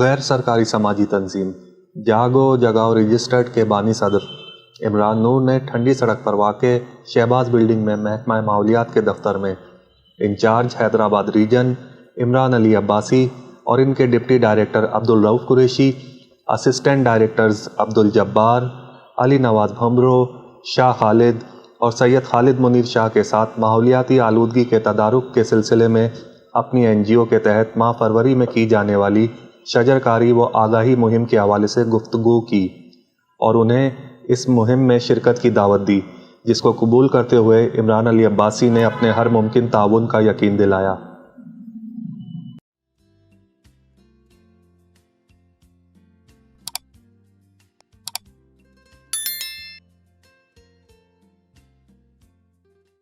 غیر سرکاری سماجی تنظیم جاگو جگاؤ رجسٹرڈ کے بانی صدر عمران نور نے ٹھنڈی سڑک پر واقع شہباز بلڈنگ میں محکمہ ماحولیات کے دفتر میں انچارج حیدرآباد ریجن عمران علی عباسی اور ان کے deputy director Abdul Rauf Qureshi, assistant directors Abdul Jabbar, Ali Nawaz Bhambhro, Shah Khalid اور سید خالد منیر شاہ کے ساتھ ماحولیاتی آلودگی کے تدارک کے سلسلے میں اپنی NGO کے تحت ماہ فروری میں کی جانے والی شجر کاری و آگاہی مہم کے حوالے سے گفتگو کی اور انہیں اس مہم میں شرکت کی دعوت دی، جس کو قبول کرتے ہوئے عمران علی عباسی نے اپنے ہر ممکن تعاون کا یقین دلایا۔